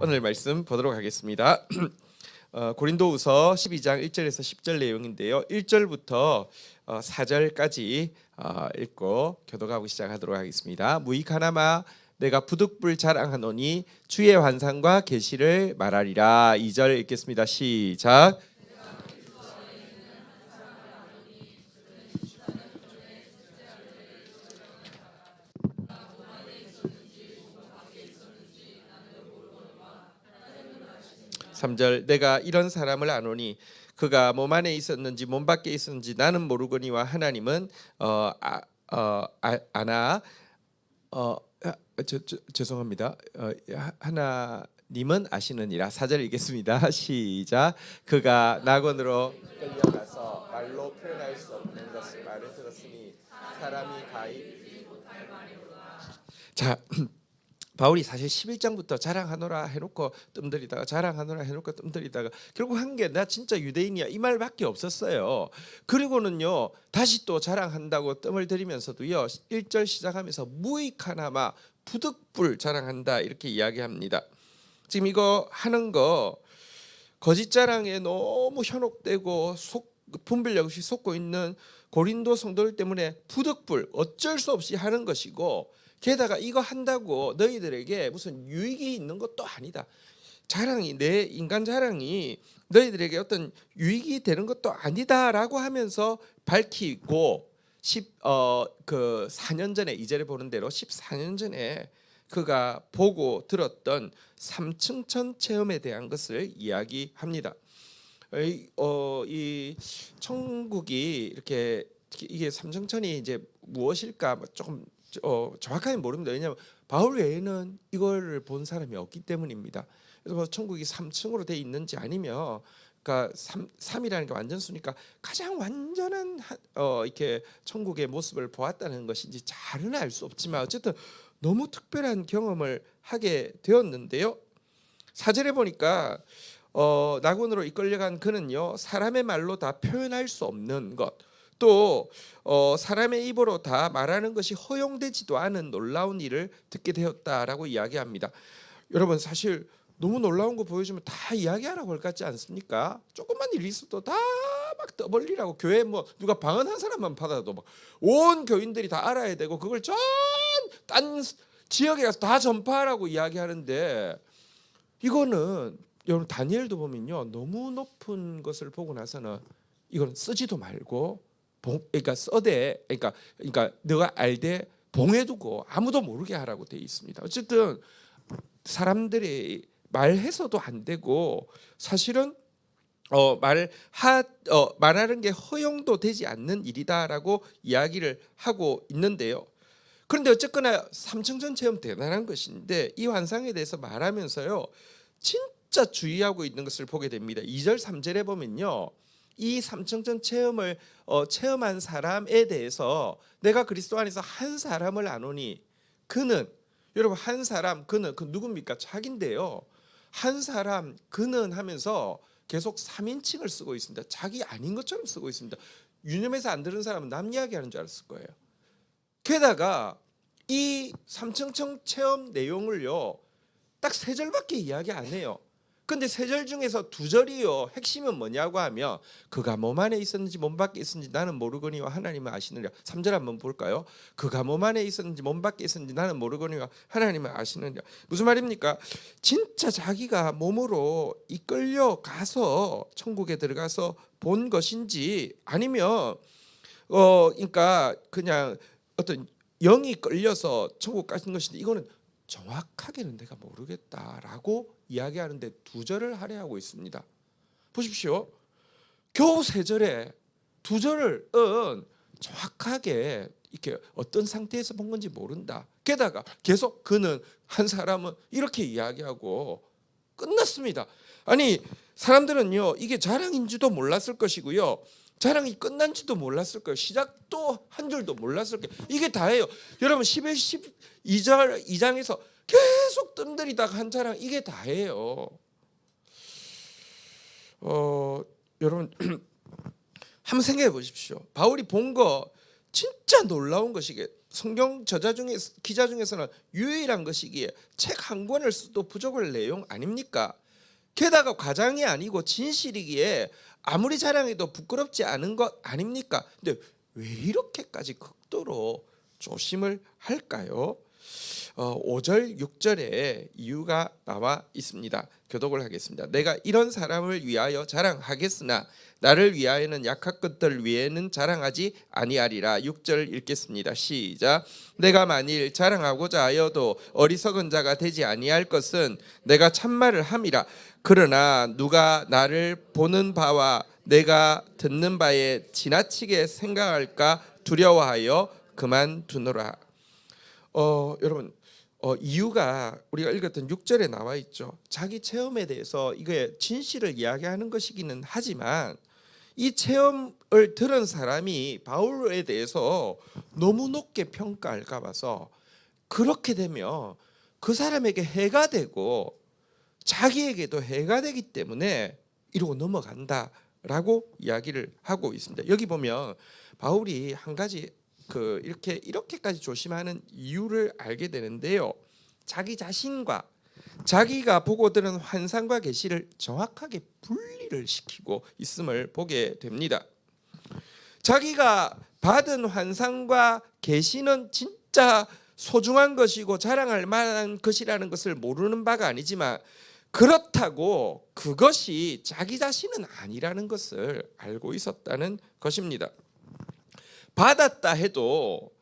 오늘 말씀 보도록 하겠습니다. 고린도후서 12장 1절에서 10절 내용인데요. 1절부터 4절까지 읽고 교독하고 시작하도록 하겠습니다. 무익하나마 내가 부득불 자랑하노니 주의 환상과 계시를 말하리라. 2절 읽겠습니다. 시작. 삼절 내가 이런 사람을 아노니 그가 몸 안에 있었는지 몸 밖에 있었는지 나는 모르거니와 하나님은 아나 죄송합니다. 하나님은 아시느니라. 4절 읽겠습니다. 시작. 그가 낙원으로 끌려가서 말로 표현할 수 없는 것을 말을 들었으니 사람이 가히 자 바울이 사실 11장부터 자랑하노라 해놓고 뜸들이다가 자랑하노라 해놓고 뜸들이다가 결국 한 게 나 진짜 유대인이야 이 말밖에 없었어요. 그리고는요 다시 또 자랑한다고 뜸을 들이면서도요 1절 시작하면서 무익하나마 부득불 자랑한다 이렇게 이야기합니다. 지금 이거 하는 거 거짓 자랑에 너무 현혹되고 분별력 없이 속고 있는 고린도 성도들 때문에 부득불 어쩔 수 없이 하는 것이고, 게다가 이거 한다고 너희들에게 무슨 유익이 있는 것도 아니다. 자랑이 내 인간 자랑이 너희들에게 어떤 유익이 되는 것도 아니다라고 하면서 밝히고 4년 전에 2절에 보는 대로 14년 전에 그가 보고 들었던 삼층천 체험에 대한 것을 이야기합니다. 이 천국이 이렇게 이게 삼층천이 이제 무엇일까 조금 정확하게 모릅니다. 왜냐하면 바울 외에는 이거를 본 사람이 없기 때문입니다. 그래서 뭐 천국이 3층으로 돼 있는지 아니면 그러니까 3이라는 게 완전수니까 가장 완전한 이렇게 천국의 모습을 보았다는 것인지 잘은 알 수 없지만 어쨌든 너무 특별한 경험을 하게 되었는데요. 4절에 보니까 낙원으로 이끌려간 그는요 사람의 말로 다 표현할 수 없는 것, 또 사람의 입으로 다 말하는 것이 허용되지도 않은 놀라운 일을 듣게 되었다라고 이야기합니다. 여러분 사실 너무 놀라운 거 보여주면 다 이야기하라고 할 것 같지 않습니까? 조금만 일이 있어도 다 막 떠벌리라고, 교회 뭐 누가 방언 한 사람만 받아도 막 온 교인들이 다 알아야 되고 그걸 딴 지역에 가서 다 전파하라고 이야기하는데, 이거는 여러분 다니엘도 보면요 너무 높은 것을 보고 나서는 이건 쓰지도 말고 그러니까 써대 그러니까 너가 알되 봉해두고 아무도 모르게 하라고 돼 있습니다. 어쨌든 사람들이 말해서도 안 되고 사실은 말하는 게 허용도 되지 않는 일이다라고 이야기를 하고 있는데요. 그런데 어쨌거나 삼층천 체험 대단한 것인데 이 환상에 대해서 말하면서요 진짜 주의하고 있는 것을 보게 됩니다. 2절 3절에 보면요 이 삼층천 체험을 체험한 사람에 대해서 내가 그리스도 안에서 한 사람을 아노니 그는, 여러분 한 사람 그는 그 누굽니까? 자기인데요. 한 사람 그는 하면서 계속 3인칭을 쓰고 있습니다. 자기 아닌 것처럼 쓰고 있습니다. 유념해서 안 들은 사람은 남 이야기하는 줄 알았을 거예요. 게다가 이 삼층천 체험 내용을요 딱 3절밖에 이야기 안 해요. 근데 3절 중에서 2절이요 핵심은 뭐냐고 하면 그가 몸 안에 있었는지 몸 밖에 있었는지 나는 모르거니와 하나님은 아시느니라. 3절 한번 볼까요? 그가 몸 안에 있었는지 몸 밖에 있었는지 나는 모르거니와 하나님은 아시느니라. 무슨 말입니까? 진짜 자기가 몸으로 이끌려 가서 천국에 들어가서 본 것인지 아니면 그러니까 그냥 어떤 영이 끌려서 천국 가신 것인데, 이거는 정확하게는 내가 모르겠다라고 이야기하는데 2절을 할애하고 있습니다. 보십시오. 겨우 3절에 2절은 정확하게 이렇게 어떤 상태에서 본 건지 모른다. 게다가 계속 그는 한 사람은 이렇게 이야기하고 끝났습니다. 아니 사람들은요 이게 자랑인지도 몰랐을 것이고요 자랑이 끝난지도 몰랐을 거예요. 시작도 한 줄도 몰랐을 거예요. 이게 다예요. 여러분 11, 12절 2장에서 계속 뜸들이다가 한 자랑, 이게 다예요. 여러분 한번 생각해 보십시오. 바울이 본 거 진짜 놀라운 것이게 성경 저자 중에 기자 중에서는 유일한 것이기에 책 한 권을 써도 부족할 내용 아닙니까? 게다가 과장이 아니고 진실이기에 아무리 자랑해도 부끄럽지 않은 것 아닙니까? 근데 왜 이렇게까지 극도로 조심을 할까요? 5절 6절에 이유가 나와 있습니다. 교독을 하겠습니다. 내가 이런 사람을 위하여 자랑하겠으나 나를 위하여는 약한 것들 위에는 자랑하지 아니하리라. 6절 읽겠습니다. 시작. 내가 만일 자랑하고자 하여도 어리석은 자가 되지 아니할 것은 내가 참말을 함이라. 그러나 누가 나를 보는 바와 내가 듣는 바에 지나치게 생각할까 두려워하여 그만두노라. 여러분, 이유가 우리가 읽었던 6절에 나와 있죠. 자기 체험에 대해서 이게 진실을 이야기하는 것이기는 하지만 이 체험을 들은 사람이 바울에 대해서 너무 높게 평가할까 봐서 그렇게 되면 그 사람에게 해가 되고 자기에게도 해가 되기 때문에 이러고 넘어간다라고 이야기를 하고 있습니다. 여기 보면 바울이 한 가지 이렇게까지 조심하는 이유를 알게 되는데요. 자기 자신과 자기가 보고 들은 환상과 계시를 정확하게 분리를 시키고 있음을 보게 됩니다. 자기가 받은 환상과 계시는 진짜 소중한 것이고 자랑할 만한 것이라는 것을 모르는 바가 아니지만 그렇다고 그것이 자기 자신은 아니라는 것을 알고 있었다는 것입니다. 받았다 해도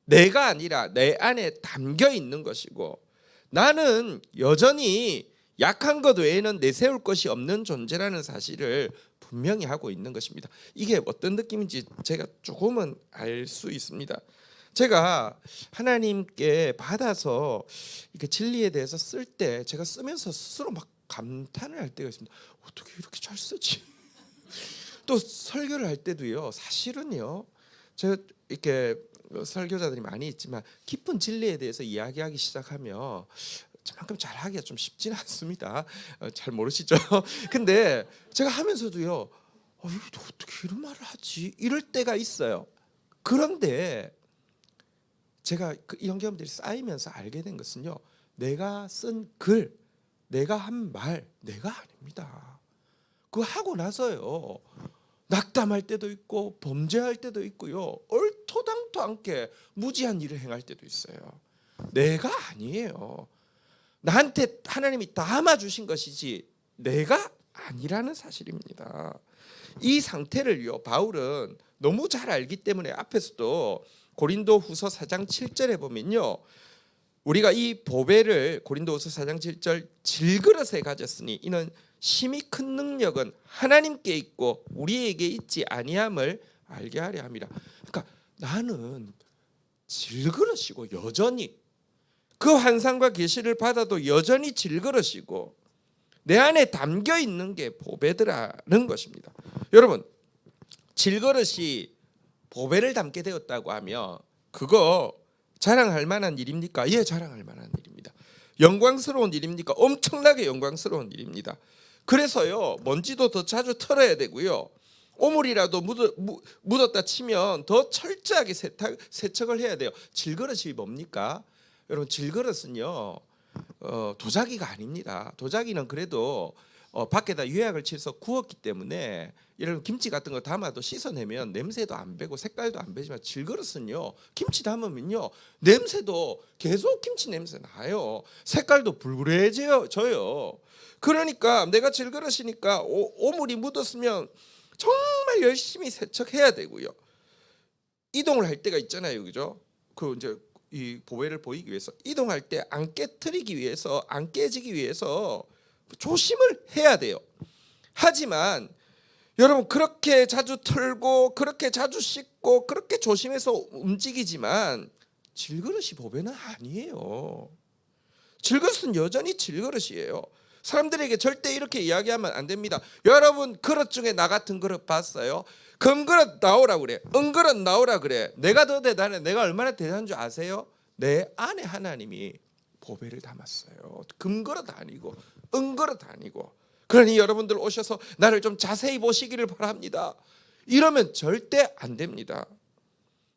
내가 아니라 내 안에 담겨 있는 것이고 나는 여전히 약한 것 외에는 내세울 것이 없는 존재라는 사실을 분명히 하고 있는 것입니다. 이게 어떤 느낌인지 제가 조금은 알 수 있습니다. 제가 하나님께 받아서 이렇게 진리에 대해서 쓸 때 제가 쓰면서 스스로 막 감탄을 할 때가 있습니다. 어떻게 이렇게 잘 쓰지? 또 설교를 할 때도요. 사실은요. 제가 이렇게 설교자들이 많이 있지만 깊은 진리에 대해서 이야기하기 시작하면 저만큼 잘하기가 좀 쉽지는 않습니다. 잘 모르시죠? 근데 제가 하면서도요. 이거 어떻게 이런 말을 하지? 이럴 때가 있어요. 그런데 제가 이런 경험들이 쌓이면서 알게 된 것은요. 내가 쓴 글, 내가 한 말, 내가 아닙니다. 그거 하고 나서요. 낙담할 때도 있고 범죄할 때도 있고요. 얼토당토 않게 무지한 일을 행할 때도 있어요. 내가 아니에요. 나한테 하나님이 담아 주신 것이지 내가 아니라는 사실입니다. 이 상태를요. 바울은 너무 잘 알기 때문에 앞에서도 고린도후서 4장 7절에 보면요. 우리가 이 보배를 고린도후서 4장 7절 질그릇에 가졌으니 이는 심히 큰 능력은 하나님께 있고 우리에게 있지 아니함을 알게 하려 함이라. 그러니까 나는 질그릇이고 여전히 그 환상과 계시를 받아도 여전히 질그릇이고 내 안에 담겨 있는 게 보배더라는 것입니다. 여러분, 질그릇이 보배를 담게 되었다고 하면 그거 자랑할 만한 일입니까? 예, 자랑할 만한 일입니다. 영광스러운 일입니까? 엄청나게 영광스러운 일입니다. 그래서요, 먼지도 더 자주 털어야 되고요. 오물이라도 묻었다 치면 더 철저하게 세척을 해야 돼요. 질그릇이 뭡니까? 여러분, 질그릇은요 도자기가 아닙니다. 도자기는 그래도 밖에다 유약을 칠해서 구웠기 때문에 이런 김치 같은 거 담아도 씻어내면 냄새도 안 배고 색깔도 안 배지만 질그릇은요 김치 담으면요 냄새도 계속 김치 냄새 나요. 색깔도 불그레져요. 그러니까 내가 질그릇이니까 오물이 묻었으면 정말 열심히 세척해야 되고요. 이동을 할 때가 있잖아요, 그죠? 그 이제 이 보배를 보이기 위해서 이동할 때 안 깨트리기 위해서 안 깨지기 위해서 조심을 해야 돼요. 하지만 여러분 그렇게 자주 털고 그렇게 자주 씻고 그렇게 조심해서 움직이지만 질그릇이 보배는 아니에요. 질그릇은 여전히 질그릇이에요. 사람들에게 절대 이렇게 이야기하면 안 됩니다. 여러분 그릇 중에 나 같은 그릇 봤어요? 금그릇 나오라 그래. 은그릇 나오라 그래. 내가 더 대단해. 내가 얼마나 대단한 줄 아세요? 내 안에 하나님이 보배를 담았어요. 금그릇 아니고 은그릇 아니고. 그러니 여러분들 오셔서 나를 좀 자세히 보시기를 바랍니다. 이러면 절대 안 됩니다.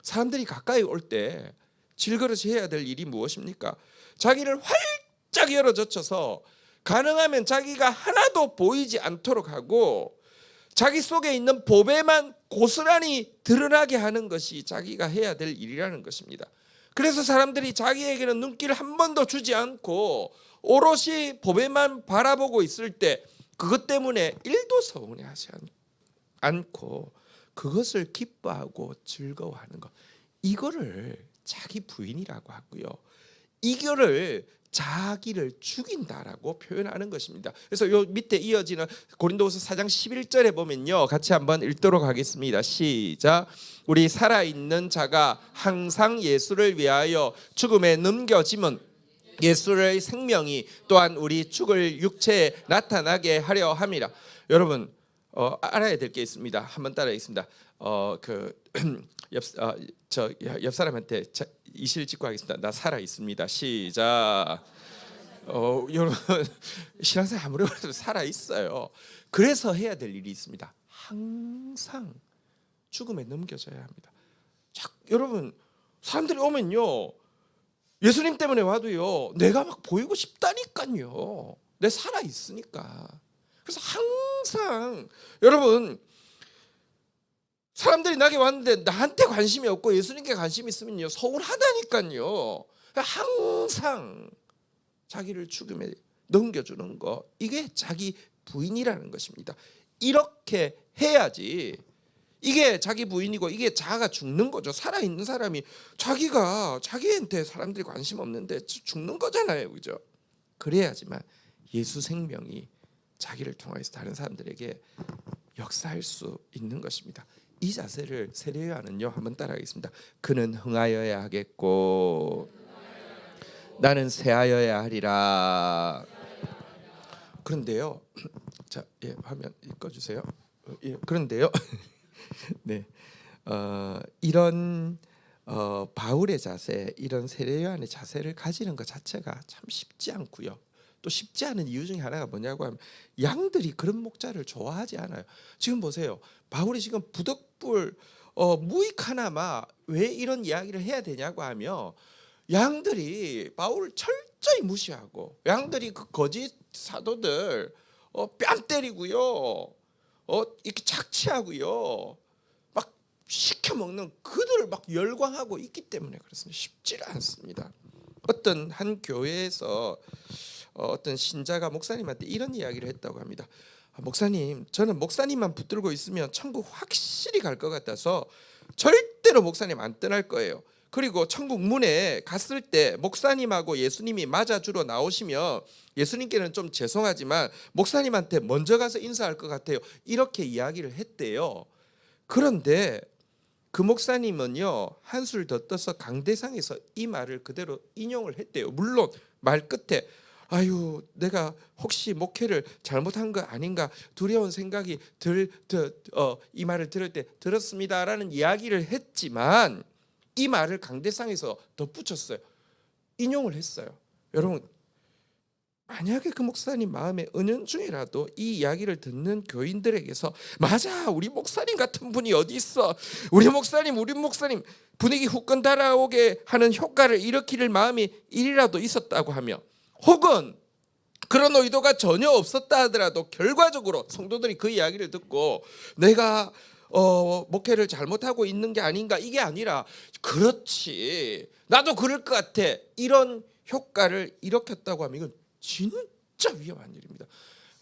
사람들이 가까이 올 때 질그릇이 해야 될 일이 무엇입니까? 자기를 활짝 열어젖혀서 가능하면 자기가 하나도 보이지 않도록 하고 자기 속에 있는 보배만 고스란히 드러나게 하는 것이 자기가 해야 될 일이라는 것입니다. 그래서 사람들이 자기에게는 눈길을 한 번도 주지 않고 오롯이 보배만 바라보고 있을 때 그것 때문에 일도 서운해하지 않고 그것을 기뻐하고 즐거워하는 것, 이거를 자기 부인이라고 하고요. 이거를 자기를 죽인다라고 표현하는 것입니다. 그래서 요 밑에 이어지는 고린도후서 4장 11절에 보면요, 같이 한번 읽도록 하겠습니다. 시작. 우리 살아있는 자가 항상 예수를 위하여 죽음에 넘겨짐은 예수의 생명이 또한 우리 죽을 육체에 나타나게 하려 함이라. 여러분 알아야 될 게 있습니다. 한번 따라하겠습니다. 옆 사람한테 이실 짓고 하겠습니다. 나 살아 있습니다. 시작. 여러분 신앙생활 아무리 그래도 살아 있어요. 그래서 해야 될 일이 있습니다. 항상 죽음에 넘겨져야 합니다. 여러분 사람들이 오면요, 예수님 때문에 와도요, 내가 막 보이고 싶다니까요. 내 살아 있으니까. 그래서 항상 여러분 사람들이 나게 왔는데 나한테 관심이 없고 예수님께 관심이 있으면요, 서운하다니까요. 항상 자기를 죽음에 넘겨주는 거, 이게 자기 부인이라는 것입니다. 이렇게 해야지 이게 자기 부인이고 이게 자아가 죽는 거죠. 살아있는 사람이 자기한테 사람들이 관심 없는데 죽는 거잖아요, 그죠? 그래야지만 예수 생명이 자기를 통해서 다른 사람들에게 역사할 수 있는 것입니다. 이 자세를 세례요한은요, 한번 따라하겠습니다. 그는 흥하여야 하겠고 나는 쇠하여야 하리라. 그런데요, 자, 화면 꺼주세요. 그런데요, 네, 이런 바울의 자세, 이런 세례요한의 자세를 가지는 것 자체가 참 쉽지 않고요. 또 쉽지 않은 이유 중에 하나가 뭐냐고 하면 양들이 그런 목자를 좋아하지 않아요. 지금 보세요. 바울이 지금 부득불 무익 하나마 왜 이런 이야기를 해야 되냐고 하면 양들이 바울을 철저히 무시하고 양들이 그 거짓 사도들 뺨 때리고요, 이렇게 착취하고요, 막 시켜 먹는 그들을 막 열광하고 있기 때문에 그렇습니다. 쉽지 않습니다. 어떤 한 교회에서 어떤 신자가 목사님한테 이런 이야기를 했다고 합니다. 목사님, 저는 목사님만 붙들고 있으면 천국 확실히 갈 것 같아서 절대로 목사님 안 떠날 거예요. 그리고 천국 문에 갔을 때 목사님하고 예수님이 맞아주러 나오시면 예수님께는 좀 죄송하지만 목사님한테 먼저 가서 인사할 것 같아요. 이렇게 이야기를 했대요. 그런데 그 목사님은요, 한술 더 떠서 강대상에서 이 말을 그대로 인용을 했대요. 물론 말 끝에 아유, 내가 혹시 목회를 잘못한 거 아닌가 두려운 생각이 이 말을 들을 때 들었습니다라는 이야기를 했지만 이 말을 강대상에서 덧붙였어요. 인용을 했어요. 여러분, 만약에 그 목사님 마음에 은연중이라도 이 이야기를 듣는 교인들에게서 맞아, 우리 목사님 같은 분이 어디 있어, 우리 목사님 분위기 후끈 달아오게 하는 효과를 일으킬 마음이 일이라도 있었다고 하며, 혹은 그런 의도가 전혀 없었다 하더라도 결과적으로 성도들이 그 이야기를 듣고 내가 목회를 잘못하고 있는 게 아닌가, 이게 아니라 그렇지 나도 그럴 것 같아, 이런 효과를 일으켰다고 하면 이건 진짜 위험한 일입니다.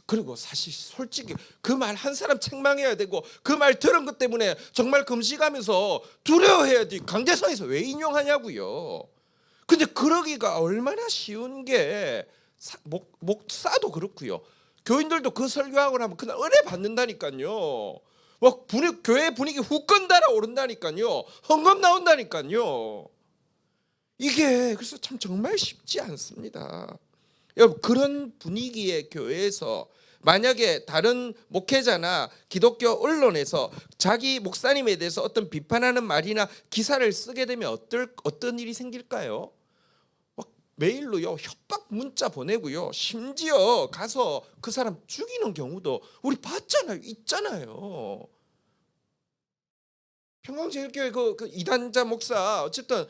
그리고 사실 솔직히 그 말 한 사람 책망해야 되고 그 말 들은 것 때문에 정말 금식하면서 두려워해야지 강대상에서 왜 인용하냐고요. 근데 그러기가 얼마나 쉬운 게, 목사도 그렇고요, 교인들도 그 설교하고 나면 그날 은혜 받는다니까요. 막 교회 분위기 후끈 달아오른다니까요. 헌금 나온다니까요. 이게 그래서 참 정말 쉽지 않습니다. 여러분, 그런 분위기의 교회에서 만약에 다른 목회자나 기독교 언론에서 자기 목사님에 대해서 어떤 비판하는 말이나 기사를 쓰게 되면 어떤 일이 생길까요? 막 메일로요, 협박 문자 보내고요, 심지어 가서 그 사람 죽이는 경우도 우리 봤잖아요, 있잖아요. 평강제일교회 그 이단자 목사 어쨌든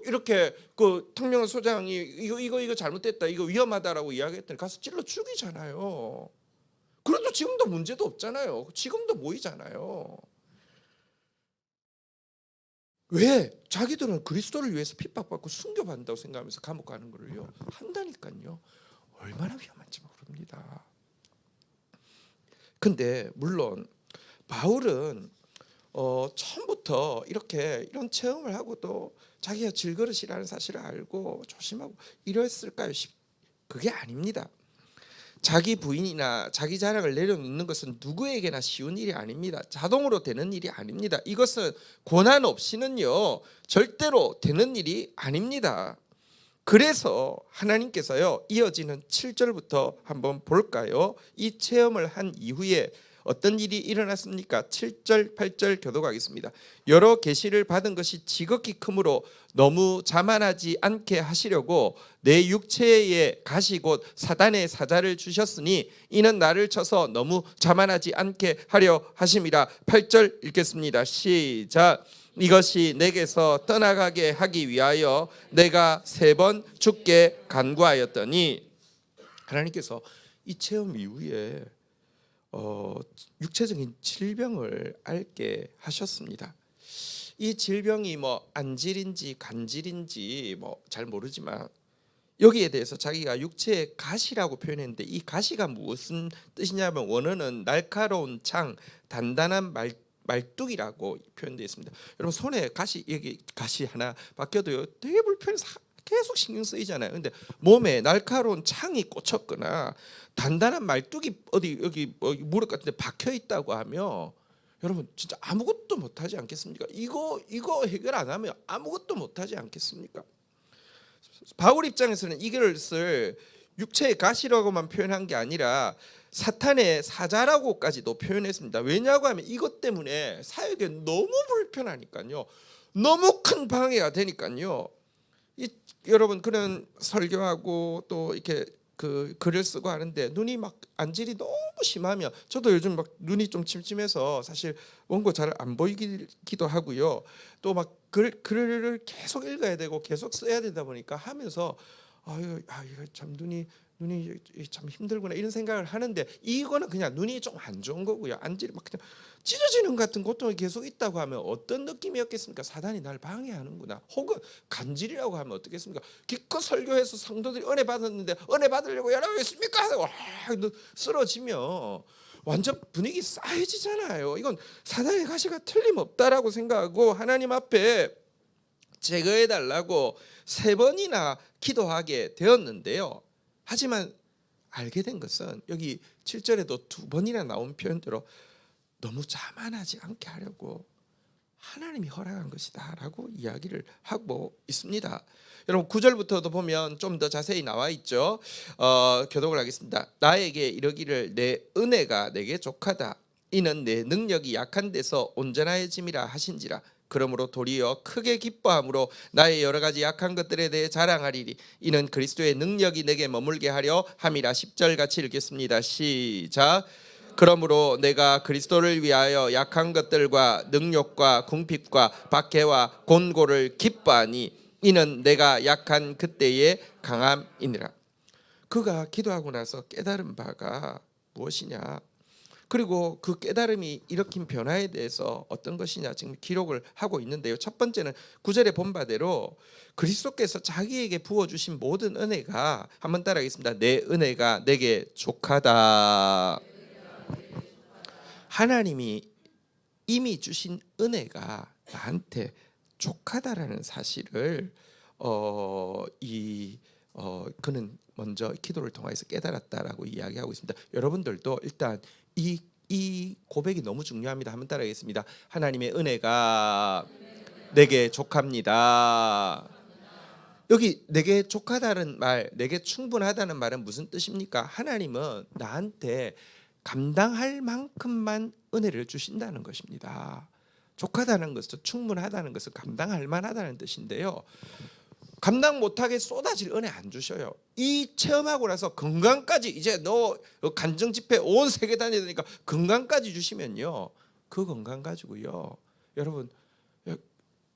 이렇게 탕명한 소장이 이거 잘못됐다, 이거 위험하다라고 이야기했더니 가서 찔러 죽이잖아요. 그래도 지금도 문제도 없잖아요. 지금도 모이잖아요. 왜? 자기들은 그리스도를 위해서 핍박받고 순교받는다고 생각하면서 감옥 가는 거를요 한다니까요. 얼마나 위험한지 모릅니다. 근데 물론 바울은 처음부터 이런 체험을 하고도 자기가 질그릇이라는 사실을 알고 조심하고 이랬을까요? 그게 아닙니다. 자기 부인이나 자기 자랑을 내려놓는 것은 누구에게나 쉬운 일이 아닙니다. 자동으로 되는 일이 아닙니다. 이것은 고난 없이는요 절대로 되는 일이 아닙니다. 그래서 하나님께서요 이어지는 7절부터 한번 볼까요? 이 체험을 한 이후에 어떤 일이 일어났습니까? 7절 8절 교독하겠습니다. 여러 계시를 받은 것이 지극히 크므로 너무 자만하지 않게 하시려고 내 육체에 가시 곧 사단의 사자를 주셨으니 이는 나를 쳐서 너무 자만하지 않게 하려 하심이라. 8절 읽겠습니다. 시작. 이것이 내게서 떠나가게 하기 위하여 내가 3번 죽게 간구하였더니, 하나님께서 이 체험 이후에 육체적인 질병을 앓게 하셨습니다. 이 질병이 안질인지 간질인지 잘 모르지만 여기에 대해서 자기가 육체의 가시라고 표현했는데, 이 가시가 무슨 뜻이냐면 원어는 날카로운 창, 단단한 말뚝이라고 표현되어 있습니다. 여러분 손에 여기 가시 하나 박혀도요 되게 불편해서 계속 신경 쓰이잖아요. 근데 몸에 날카로운 창이 꽂혔거나 단단한 말뚝이 어디 여기 무릎 같은데 박혀 있다고 하면 여러분 진짜 아무것도 못하지 않겠습니까? 이거 해결 안 하면 아무것도 못하지 않겠습니까? 바울 입장에서는 이것을 육체의 가시라고만 표현한 게 아니라 사탄의 사자라고까지도 표현했습니다. 왜냐고 하면 이것 때문에 사역에 너무 불편하니까요. 너무 큰 방해가 되니까요. 여러분 그런 설교하고 또 이렇게 글을 쓰고 하는데 눈이 막 안질이 너무 심하면, 저도 요즘 막 눈이 좀 침침해서 사실 원고 잘 안 보이기도 하고요. 또 막 글을 계속 읽어야 되고 계속 써야 되다 보니까 하면서 이거 참 눈이 참 힘들구나 이런 생각을 하는데, 이거는 그냥 눈이 좀 안 좋은 거고요. 안질이 막 그냥 찢어지는 같은 고통이 계속 있다고 하면 어떤 느낌이었겠습니까? 사단이 날 방해하는구나. 혹은 간질이라고 하면 어떻겠습니까? 기껏 설교해서 성도들이 은혜 받았는데 은혜 받으려고 연락이 있습니까? 하고 쓰러지면 완전 분위기 싸해지잖아요. 이건 사단의 가시가 틀림없다라고 생각하고 하나님 앞에 제거해 달라고 3번이나 기도하게 되었는데요. 하지만 알게 된 것은 여기 7절에도 2번이나 나온 표현대로 너무 자만하지 않게 하려고 하나님이 허락한 것이다 라고 이야기를 하고 있습니다. 여러분 9절부터도 보면 좀 더 자세히 나와 있죠. 교독을 하겠습니다. 나에게 이르기를 내 은혜가 내게 족하다. 이는 내 능력이 약한 데서 온전하여짐이라 하신지라. 그러므로 도리어 크게 기뻐함으로 나의 여러 가지 약한 것들에 대해 자랑하리니 이는 그리스도의 능력이 내게 머물게 하려 함이라. 10절 같이 읽겠습니다. 시작. 그러므로 내가 그리스도를 위하여 약한 것들과 능욕과 궁핍과 박해와 곤고를 기뻐하니 이는 내가 약한 그때의 강함이니라. 그가 기도하고 나서 깨달은 바가 무엇이냐, 그리고 그 깨달음이 일으킨 변화에 대해서 어떤 것이냐 지금 기록을 하고 있는데요. 첫 번째는 9절에 본 바대로 그리스도께서 자기에게 부어주신 모든 은혜가, 한번 따라하겠습니다. 내 은혜가 내게 족하다. 하나님이 이미 주신 은혜가 나한테 족하다라는 사실을 그는 먼저 기도를 통해서 깨달았다라고 이야기하고 있습니다. 여러분들도 일단 이 고백이 너무 중요합니다. 한번 따라하겠습니다. 하나님의 은혜가 내게 족합니다. 여기 내게 족하다는 말, 내게 충분하다는 말은 무슨 뜻입니까? 하나님은 나한테 감당할 만큼만 은혜를 주신다는 것입니다. 족하다는 것은 충분하다는 것은 감당할 만하다는 뜻인데요. 감당 못하게 쏟아질 은혜 안 주셔요. 이 체험하고 나서 건강까지, 이제 너 간증 집회 온 세계 다녀야 되니까 건강까지 주시면요, 그 건강 가지고요 여러분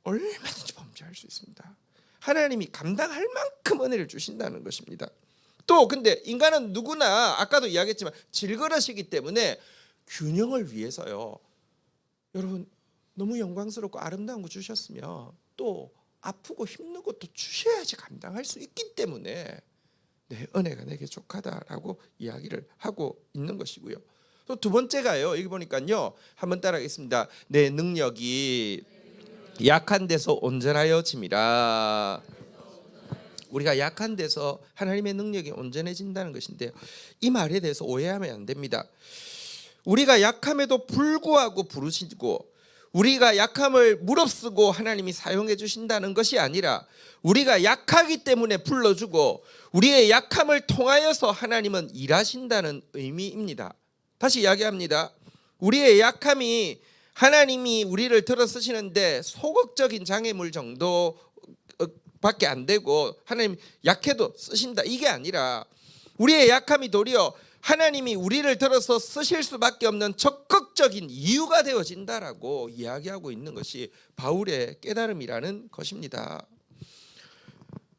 얼마든지 범죄할 수 있습니다. 하나님이 감당할 만큼 은혜를 주신다는 것입니다. 또 근데 인간은 누구나 아까도 이야기했지만 질그릇이기 때문에 균형을 위해서요. 여러분 너무 영광스럽고 아름다운 거 주셨으면 또 아프고 힘든 것도 주셔야지 감당할 수 있기 때문에 내 은혜가 내게 족하다라고 이야기를 하고 있는 것이고요. 또 두 번째가요. 여기 보니까요. 한번 따라하겠습니다. 내 능력이 약한 데서 온전하여짐이라. 우리가 약한 데서 하나님의 능력이 온전해진다는 것인데 이 말에 대해서 오해하면 안 됩니다. 우리가 약함에도 불구하고 부르시고 우리가 약함을 무릅쓰고 하나님이 사용해 주신다는 것이 아니라 우리가 약하기 때문에 불러주고 우리의 약함을 통하여서 하나님은 일하신다는 의미입니다. 다시 이야기합니다. 우리의 약함이 하나님이 우리를 들어 쓰시는데 소극적인 장애물 정도 밖에 안 되고 하나님 약해도 쓰신다 이게 아니라 우리의 약함이 도리어 하나님이 우리를 들어서 쓰실 수밖에 없는 적극적인 이유가 되어진다라고 이야기하고 있는 것이 바울의 깨달음이라는 것입니다.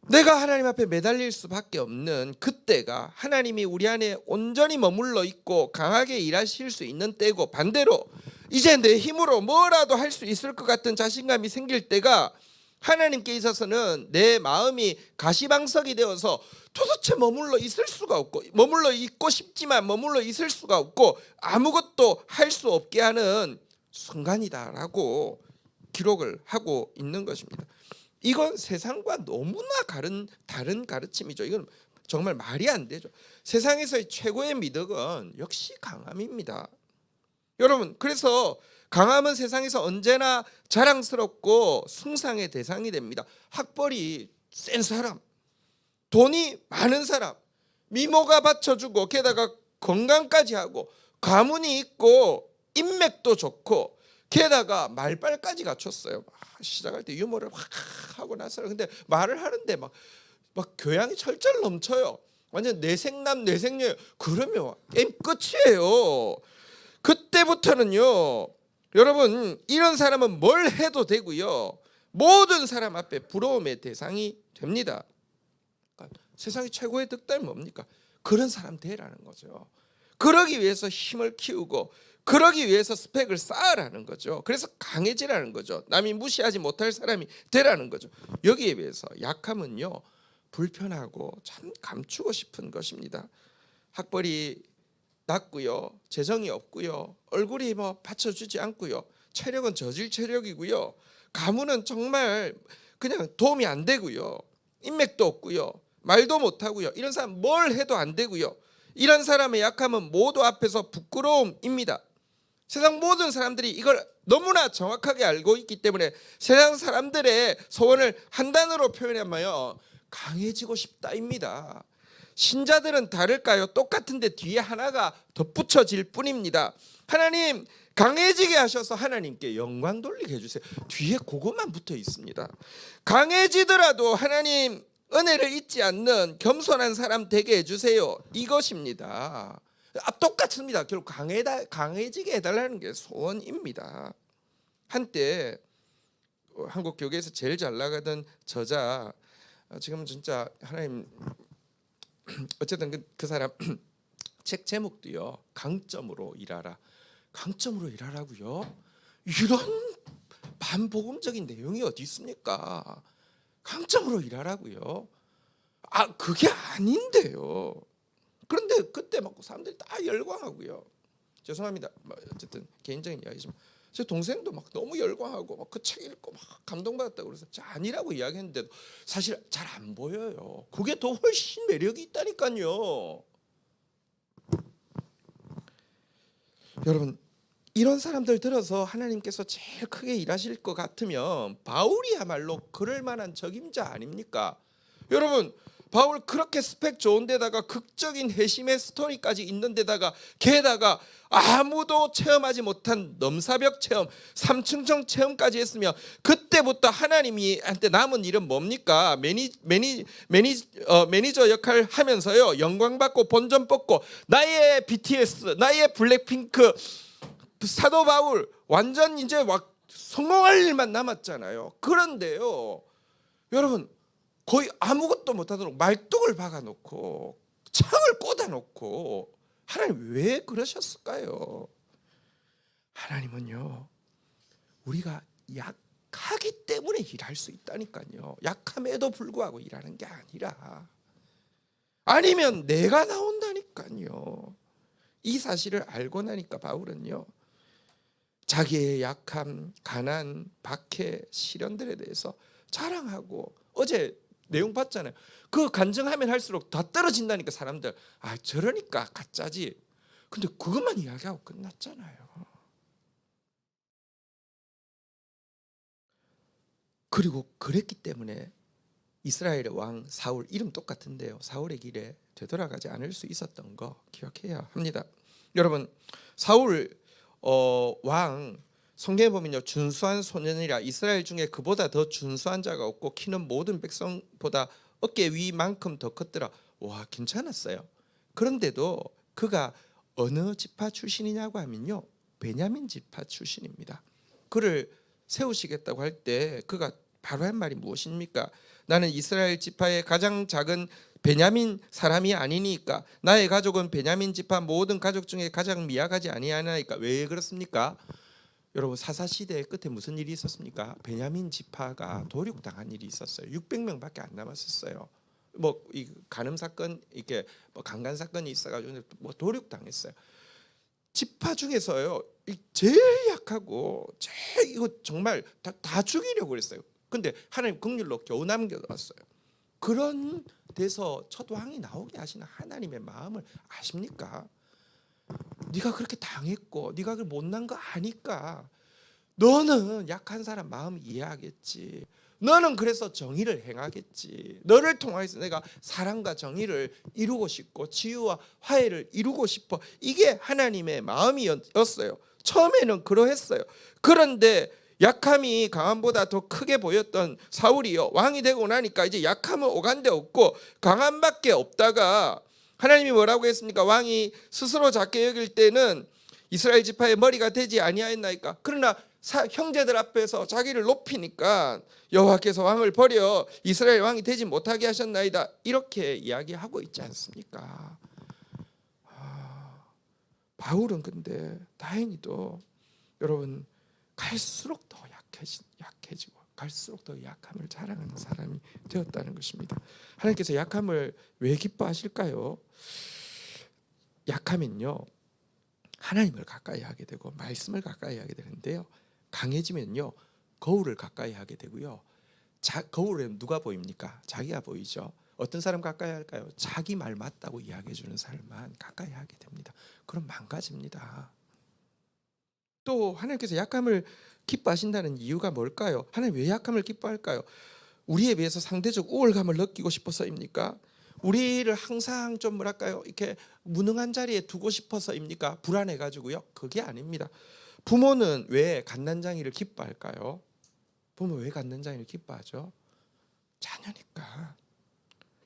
내가 하나님 앞에 매달릴 수밖에 없는 그때가 하나님이 우리 안에 온전히 머물러 있고 강하게 일하실 수 있는 때고 반대로 이제 내 힘으로 뭐라도 할 수 있을 것 같은 자신감이 생길 때가 하나님께 있어서는 내 마음이 가시방석이 되어서 도대체 머물러 있을 수가 없고 머물러 있고 싶지만 머물러 있을 수가 없고 아무것도 할 수 없게 하는 순간이다라고 기록을 하고 있는 것입니다. 이건 세상과 너무나 다른 가르침이죠. 이건 정말 말이 안 되죠. 세상에서의 최고의 미덕은 역시 강함입니다. 여러분 그래서 강함은 세상에서 언제나 자랑스럽고 숭상의 대상이 됩니다. 학벌이 센 사람, 돈이 많은 사람, 미모가 받쳐주고 게다가 건강까지 하고 가문이 있고 인맥도 좋고 게다가 말빨까지 갖췄어요. 시작할 때 유머를 확 하고 나서 근데 말을 하는데 막 교양이 철철 넘쳐요. 완전 내생남 내생녀. 그러면 게임 끝이에요. 그때부터는요. 여러분 이런 사람은 뭘 해도 되고요. 모든 사람 앞에 부러움의 대상이 됩니다. 그러니까 세상의 최고의 득달이 뭡니까? 그런 사람 되라는 거죠. 그러기 위해서 힘을 키우고 그러기 위해서 스펙을 쌓으라는 거죠. 그래서 강해지라는 거죠. 남이 무시하지 못할 사람이 되라는 거죠. 여기에 비해서 약함은요. 불편하고 참 감추고 싶은 것입니다. 학벌이 낮고요. 재정이 없고요. 얼굴이 받쳐주지 않고요. 체력은 저질 체력이고요. 가문은 정말 그냥 도움이 안 되고요. 인맥도 없고요. 말도 못하고요. 이런 사람 뭘 해도 안 되고요. 이런 사람의 약함은 모두 앞에서 부끄러움입니다. 세상 모든 사람들이 이걸 너무나 정확하게 알고 있기 때문에 세상 사람들의 소원을 한 단어로 표현하면 강해지고 싶다입니다. 신자들은 다를까요? 똑같은데 뒤에 하나가 덧붙여질 뿐입니다. 하나님 강해지게 하셔서 하나님께 영광 돌리게 해주세요. 뒤에 그것만 붙어 있습니다. 강해지더라도 하나님 은혜를 잊지 않는 겸손한 사람 되게 해주세요. 이것입니다. 똑같습니다. 결국 강해지게 해달라는 게 소원입니다. 한때 한국 교계에서 제일 잘 나가던 저자 지금 진짜 하나님 어쨌든 그 사람 책 제목도요. 강점으로 일하라. 강점으로 일하라고요? 이런 반복음적인 내용이 어디 있습니까? 강점으로 일하라고요? 그게 아닌데요. 그런데 그때 막 사람들이 다 열광하고요. 죄송합니다. 어쨌든 개인적인 이야기지만 제 동생도 막 너무 열광하고 막 그 책 읽고 막 감동받았다고 그래서 아니라고 이야기했는데도 사실 잘 안 보여요. 그게 더 훨씬 매력이 있다니까요. 여러분 이런 사람들 들어서 하나님께서 제일 크게 일하실 것 같으면 바울이야말로 그럴 만한 적임자 아닙니까? 여러분 바울 그렇게 스펙 좋은 데다가 극적인 회심의 스토리까지 있는 데다가 게다가 아무도 체험하지 못한 넘사벽 체험 3층정 체험까지 했으며 그때부터 하나님이 한테 남은 일은 뭡니까? 매니저 역할 하면서요 영광 받고 본전 뽑고 나의 BTS 나의 블랙핑크 사도 바울 완전 이제 막 성공할 일만 남았잖아요. 그런데요, 여러분 거의 아무것도 못하도록 말뚝을 박아놓고 창을 꽂아놓고 하나님 왜 그러셨을까요? 하나님은요, 우리가 약하기 때문에 일할 수 있다니까요. 약함에도 불구하고 일하는 게 아니라, 아니면 내가 나온다니까요. 이 사실을 알고 나니까 바울은요, 자기의 약함, 가난, 박해, 시련들에 대해서 자랑하고, 어제 내용 봤잖아요. 그 간증하면 할수록 더 떨어진다니까 사람들. 아, 저러니까 가짜지. 근데 그것만 이야기하고 끝났잖아요. 그리고 그랬기 때문에 이스라엘의 왕 사울, 이름 똑같은데요, 사울의 길에 되돌아가지 않을 수 있었던 거 기억해야 합니다. 여러분, 사울 왕 성경에 보면요, 준수한 소년이라 이스라엘 중에 그보다 더 준수한 자가 없고 키는 모든 백성보다 어깨 위만큼 더 컸더라. 와, 괜찮았어요. 그런데도 그가 어느 지파 출신이냐고 하면요, 베냐민 지파 출신입니다. 그를 세우시겠다고 할 때 그가 바로 한 말이 무엇입니까? 나는 이스라엘 지파의 가장 작은 베냐민 사람이 아니니까, 나의 가족은 베냐민 지파 모든 가족 중에 가장 미약하지 아니하나이까. 왜 그렇습니까? 여러분, 사사시대 끝에 무슨 일이 있었습니까? 베냐민 지파가 도륙당한 일이 있었어요. 600명밖에 안 남았었어요. 뭐 이 간음 사건, 이렇게 뭐 강간 사건이 있어가지고 뭐 도륙당했어요. 지파 중에서요, 제일 약하고 제일 이거 정말 다 죽이려고 그랬어요. 근데 하나님 긍휼로 겨우 남겨놨어요. 그런 데서 첫 왕이 나오게 하시는 하나님의 마음을 아십니까? 네가 그렇게 당했고 네가 그 못난 거 아니까 너는 약한 사람 마음 이해하겠지. 너는 그래서 정의를 행하겠지. 너를 통해서 내가 사랑과 정의를 이루고 싶고 치유와 화해를 이루고 싶어. 이게 하나님의 마음이었어요. 처음에는 그러했어요. 그런데 약함이 강함보다 더 크게 보였던 사울이요, 왕이 되고 나니까 이제 약함은 오간데 없고 강함밖에 없다가 하나님이 뭐라고 했습니까? 왕이 스스로 작게 여길 때는 이스라엘 지파의 머리가 되지 아니하였나이까. 그러나 형제들 앞에서 자기를 높이니까 여호와께서 왕을 버려 이스라엘 왕이 되지 못하게 하셨나이다. 이렇게 이야기하고 있지 않습니까? 바울은 근데 다행히도 여러분 갈수록 더 약해지고 갈수록 더 약함을 자랑하는 사람이 되었다는 것입니다. 하나님께서 약함을 왜 기뻐하실까요? 약하면요, 하나님을 가까이 하게 되고 말씀을 가까이 하게 되는데요, 강해지면요 거울을 가까이 하게 되고요. 거울에는 누가 보입니까? 자기가 보이죠. 어떤 사람 가까이 할까요? 자기 말 맞다고 이야기해 주는 사람만 가까이 하게 됩니다. 그럼 망가집니다. 또 하나님께서 약함을 기뻐하신다는 이유가 뭘까요? 하나님 왜 약함을 기뻐할까요? 우리에 비해서 상대적 우월감을 느끼고 싶어서입니까? 우리를 항상 좀 뭐랄까요, 이렇게 무능한 자리에 두고 싶어서입니까? 불안해가지고요? 그게 아닙니다. 부모는 왜 갓난장이를 기뻐할까요? 부모 왜 갓난장이를 기뻐하죠? 자녀니까.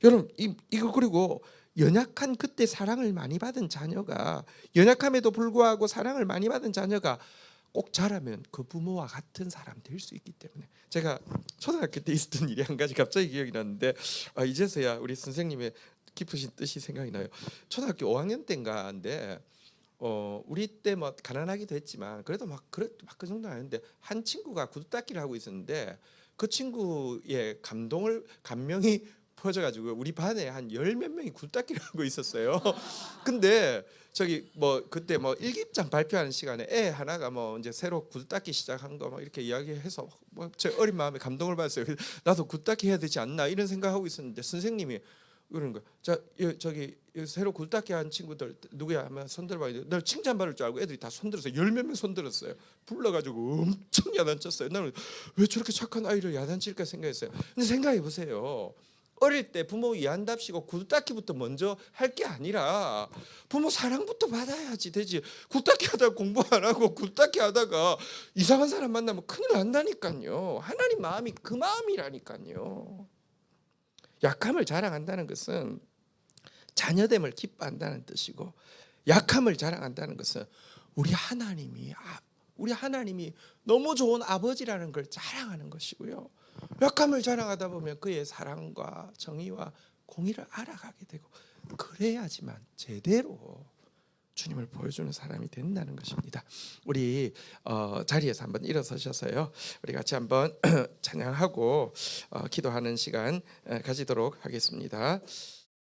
여러분, 이거 그리고 연약한 그때 사랑을 많이 받은 자녀가, 연약함에도 불구하고 사랑을 많이 받은 자녀가 꼭 자라면 그 부모와 같은 사람 될 수 있기 때문에. 제가 초등학교 때 있었던 일이 한 가지 갑자기 기억이 났는데, 이제서야 우리 선생님의 깊으신 뜻이 생각이 나요. 초등학교 5학년 때인가인데 우리 때 뭐 가난하기도 했지만 그래도 막 그 정도는 아닌데, 한 친구가 구두닦이를 하고 있었는데 그 친구의 감명이 퍼져가지고 우리 반에 한 열 몇 명이 굴닦기를 하고 있었어요. 근데 저기 뭐 그때 뭐 일기장 발표하는 시간에 애 하나가 뭐 이제 새로 굴닦기 시작한 거 막 이렇게 이야기해서 뭐 제 어린 마음에 감동을 받았어요. 나도 굴닦기 해야 되지 않나 이런 생각하고 있었는데 선생님이 그러는 거야. 자, 저기 새로 굴닦기 한 친구들 누구야 하면 손들어봐야 널 칭찬받을 줄 알고 애들이 다 손들었어요. 열 몇 명 손들었어요. 불러가지고 엄청 야단쳤어요. 나는 왜 저렇게 착한 아이를 야단칠까 생각했어요. 근데 생각해 보세요. 어릴 때 부모 이한답시고 굴닦기부터 먼저 할 게 아니라 부모 사랑부터 받아야지 되지. 굴닦기 하다가 공부 안 하고 굴닦기 하다가 이상한 사람 만나면 큰일 난다니까요. 하나님 마음이 그 마음이라니까요. 약함을 자랑한다는 것은 자녀됨을 기뻐한다는 뜻이고, 약함을 자랑한다는 것은 우리 하나님이 우리 하나님이 너무 좋은 아버지라는 걸 자랑하는 것이고요. 약함을 자랑하다 보면 그의 사랑과 정의와 공의를 알아가게 되고 그래야지만 제대로 주님을 보여주는 사람이 된다는 것입니다. 우리 자리에서 한번 일어서셔서요. 우리 같이 한번 찬양하고 기도하는 시간 가지도록 하겠습니다.